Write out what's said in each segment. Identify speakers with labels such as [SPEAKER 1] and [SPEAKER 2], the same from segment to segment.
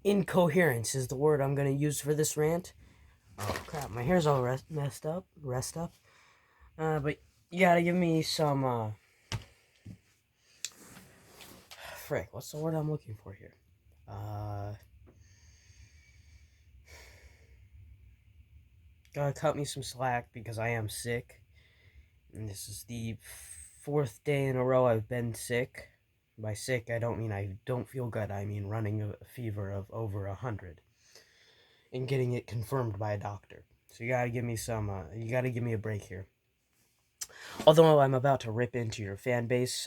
[SPEAKER 1] Incoherence is the word I'm going to use for this rant. Oh crap, my hair's all messed up. Rest up. But you gotta give me some, frick, what's the word I'm looking for here? Uh, Gotta cut me some slack because I am sick. And this is the fourth day in a row I've been sick. By sick, I don't mean I don't feel good. I mean running a fever of over 100 and getting it confirmed by a doctor. So you gotta give me some. You gotta give me a break here. Although I'm about to rip into your fan base,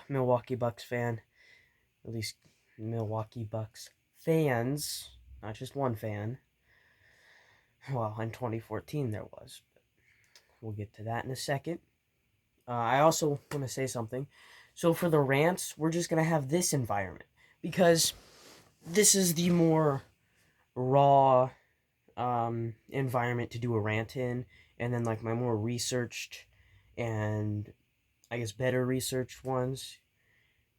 [SPEAKER 1] Milwaukee Bucks fan, at least Milwaukee Bucks fans, not just one fan. Well, in 2014 there was. We'll get to that in a second. I also want to say something. So for the rants, we're just gonna have this environment because this is the more raw environment to do a rant in, and then like my more researched and I guess better researched ones,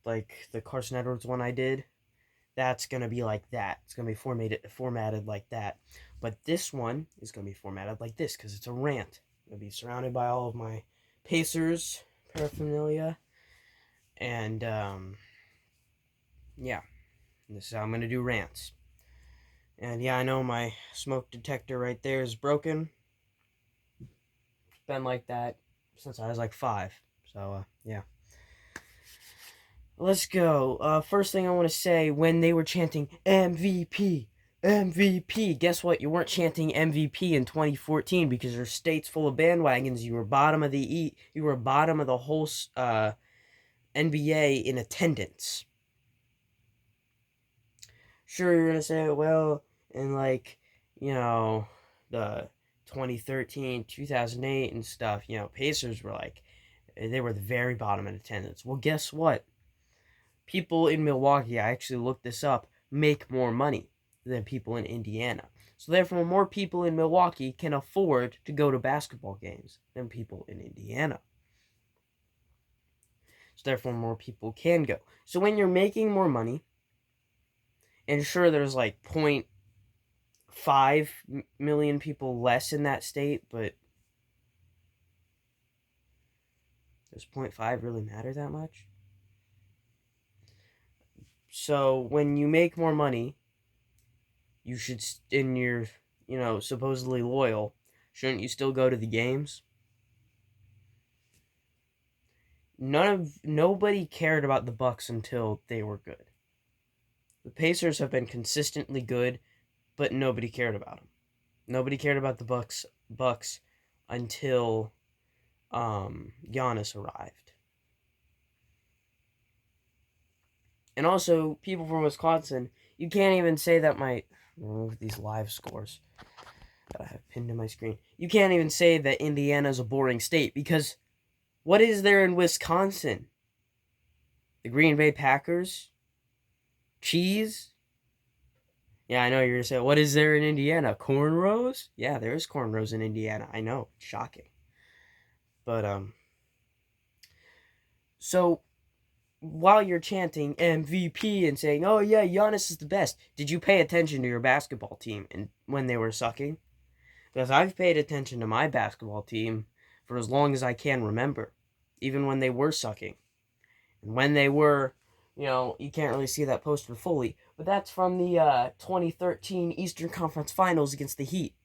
[SPEAKER 1] like the Carson Edwards one I did, that's gonna be like that. It's gonna be formatted like that. But this one is gonna be formatted like this because it's a rant. I'm gonna be surrounded by all of my Pacers paraphernalia, and yeah, this is how I'm gonna do rants. And yeah, I know my smoke detector right there is broken. It's been like that since I was like 5. So yeah. Let's go. First thing I want to say, when they were chanting MVP, MVP, guess what? You weren't chanting MVP in 2014 because your state's full of bandwagons. You were bottom of the You were bottom of the whole NBA in attendance. Sure, you're gonna say, well, in like, you know, the 2013, 2008 and stuff, Pacers were like, they were the very bottom in attendance. Well, guess what? People in Milwaukee, I actually looked this up, make more money than people in Indiana. So therefore, more people in Milwaukee can afford to go to basketball games than people in Indiana. So therefore, more people can go. So when you're making more money, and sure, there's like 0.5 million people less in that state, but does 0.5 really matter that much? So when you make more money, you should, and you're, supposedly loyal, shouldn't you still go to the games? Nobody cared about the Bucks until they were good. The Pacers have been consistently good, but nobody cared about them. Nobody cared about the Bucks until Giannis arrived. And also, people from Wisconsin, you can't even say that my remove these live scores that I have pinned to my screen. You can't even say that Indiana is a boring state because what is there in Wisconsin? The Green Bay Packers? Cheese? Yeah, I know you're gonna say, what is there in Indiana? Cornrows? Yeah, there is cornrows in Indiana. I know, shocking. But so while you're chanting MVP and saying, "Oh yeah, Giannis is the best," did you pay attention to your basketball team and when they were sucking? Because I've paid attention to my basketball team for as long as I can remember, even when they were sucking. And when they were, you can't really see that poster fully, but that's from the 2013 Eastern Conference Finals against the Heat.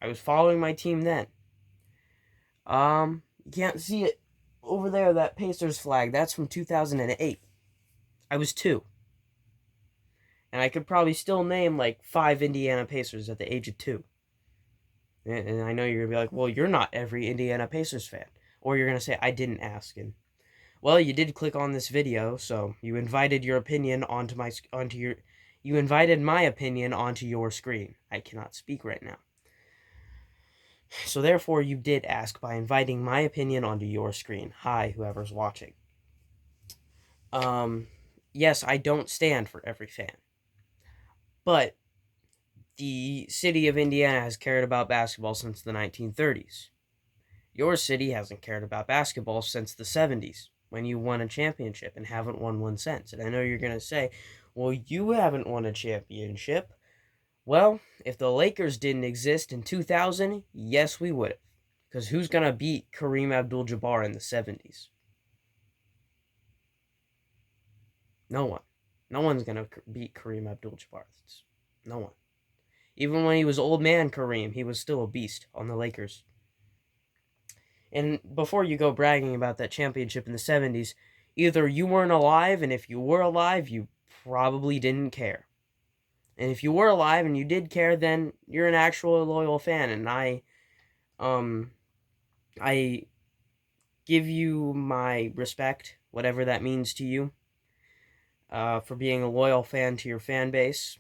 [SPEAKER 1] I was following my team then. You can't see it over there, that Pacers flag. That's from 2008. I was 2. And I could probably still name like 5 Indiana Pacers at the age of 2. And I know you're going to be like, well, you're not every Indiana Pacers fan. Or you're going to say, I didn't ask. And well, you did click on this video, so you invited your opinion you invited my opinion onto your screen. I cannot speak right now. So therefore, you did ask by inviting my opinion onto your screen. Hi, whoever's watching. Yes, I don't stand for every fan, but the city of Indiana has cared about basketball since the 1930s. Your city hasn't cared about basketball since the 70s when you won a championship and haven't won one since. And I know you're going to say, Well, you haven't won a championship. Well, if the Lakers didn't exist in 2000, yes, we would have. Because who's going to beat Kareem Abdul Jabbar in the 70s? No one. No one's going to beat Kareem Abdul Jabbar. No one. Even when he was old man Kareem, he was still a beast on the Lakers. And before you go bragging about that championship in the 70s, either you weren't alive, and if you were alive, you probably didn't care. And if you were alive and you did care, then you're an actual loyal fan, and I give you my respect, whatever that means to you, for being a loyal fan to your fan base.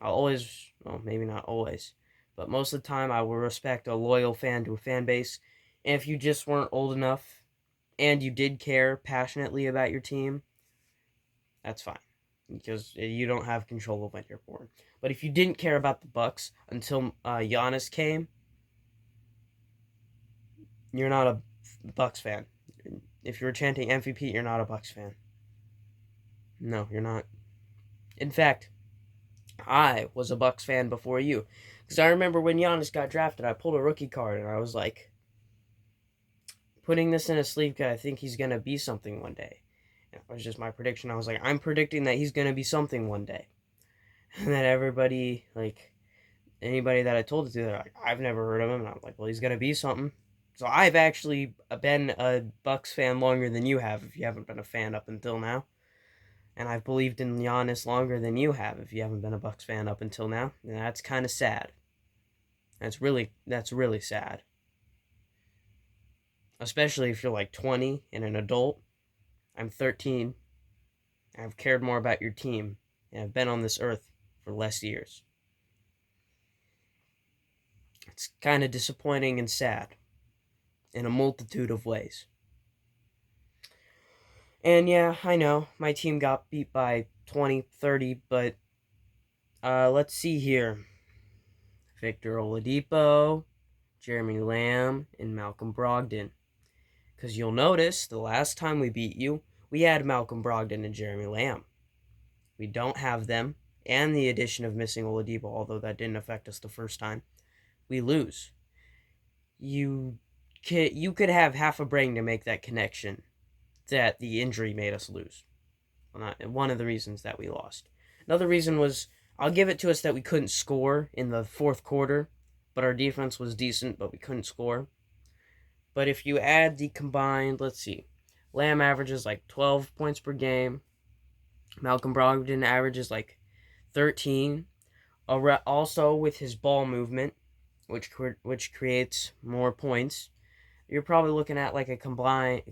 [SPEAKER 1] I'll always, well, maybe not always, but most of the time I will respect a loyal fan to a fan base. And if you just weren't old enough and you did care passionately about your team, that's fine, because you don't have control of when you're born. But if you didn't care about the Bucks until Giannis came, you're not a Bucks fan. If you're chanting MVP, you're not a Bucks fan. No, you're not. In fact, I was a Bucks fan before you, because I remember when Giannis got drafted, I pulled a rookie card and I was like, putting this in a sleeve guy, I think he's gonna be something one day. And it was just my prediction. I was like, I'm predicting that he's gonna be something one day, and then everybody, like anybody that I told it to, they're like, I've never heard of him, and I'm like, well, he's gonna be something. So I've actually been a Bucks fan longer than you have, if you haven't been a fan up until now. And I've believed in Giannis longer than you have, if you haven't been a Bucks fan up until now. And that's kind of sad. That's really sad. Especially if you're like 20 and an adult. I'm 13. I've cared more about your team, and I've been on this earth for less years. It's kind of disappointing and sad in a multitude of ways. And yeah, I know, my team got beat by 20, 30, but let's see here. Victor Oladipo, Jeremy Lamb, and Malcolm Brogdon. Because you'll notice, the last time we beat you, we had Malcolm Brogdon and Jeremy Lamb. We don't have them, and the addition of missing Oladipo, although that didn't affect us the first time, we lose. You could have half a brain to make that connection that the injury made us lose. Well, not one of the reasons that we lost. Another reason was, I'll give it to us that we couldn't score in the fourth quarter, but our defense was decent, but we couldn't score. But if you add the combined, let's see, Lamb averages like 12 points per game. Malcolm Brogdon averages like 13. Also with his ball movement, which creates more points, you're probably looking at like a combined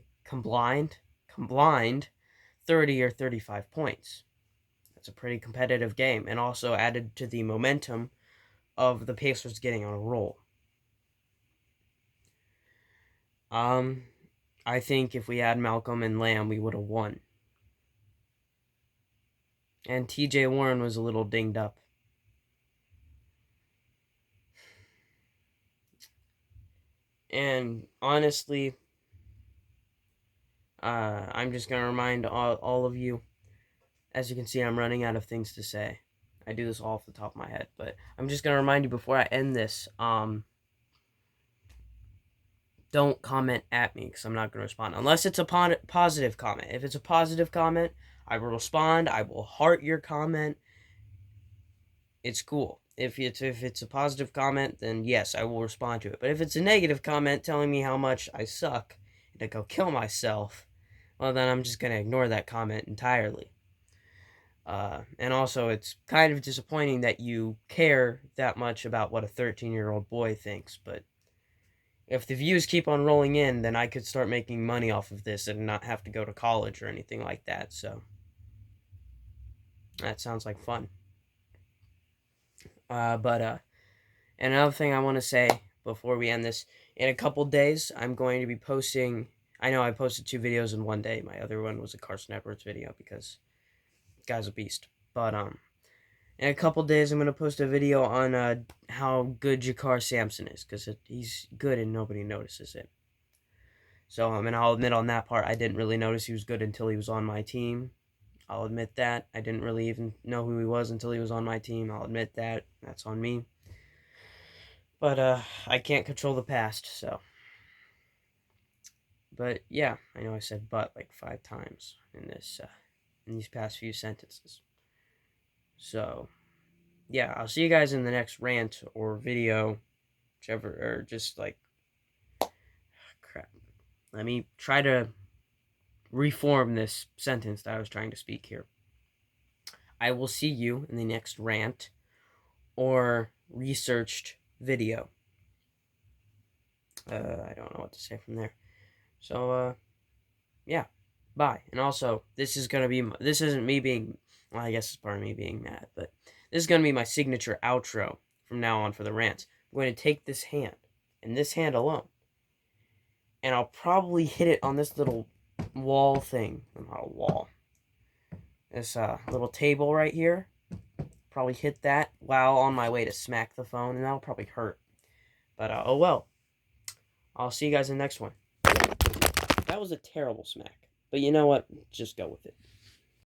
[SPEAKER 1] 30 or 35 points. That's a pretty competitive game, and also added to the momentum of the Pacers getting on a roll. I think if we had Malcolm and Lamb, we would have won. And TJ Warren was a little dinged up. And honestly, I'm just going to remind all of you, as you can see, I'm running out of things to say. I do this all off the top of my head, but I'm just going to remind you before I end this, don't comment at me, because I'm not going to respond. Unless it's a positive comment. If it's a positive comment, I will respond. I will heart your comment. It's cool. If it's a positive comment, then yes, I will respond to it. But if it's a negative comment telling me how much I suck and to go kill myself, well, then I'm just going to ignore that comment entirely. And also, it's kind of disappointing that you care that much about what a 13-year-old boy thinks, but if the views keep on rolling in, then I could start making money off of this and not have to go to college or anything like that, so that sounds like fun. And another thing I want to say before we end this, in a couple days, I'm going to be posting, I know I posted 2 videos in one day, my other one was a Carson Edwards video, because the guy's a beast, but, in a couple days, I'm going to post a video on how good Jakar Sampson is, because he's good and nobody notices it. So, and I'll admit on that part, I didn't really notice he was good until he was on my team. I'll admit that. I didn't really even know who he was until he was on my team. I'll admit that. That's on me. But I can't control the past, so. But yeah, I know I said "but" like 5 times in these past few sentences. So yeah, I'll see you guys in the next rant or video, whichever, or just like crap. Let me try to reform this sentence that I was trying to speak here. I will see you in the next rant or researched video. I don't know what to say from there. So, yeah, bye. And also, this isn't me being, well, I guess it's part of me being mad, but this is gonna be my signature outro from now on for the rants. I'm going to take this hand, and this hand alone, and I'll probably hit it on this little wall thing. Not a wall. This little table right here. Probably hit that while on my way to smack the phone, and that'll probably hurt. But oh well. I'll see you guys in the next one. That was a terrible smack. But you know what? Just go with it.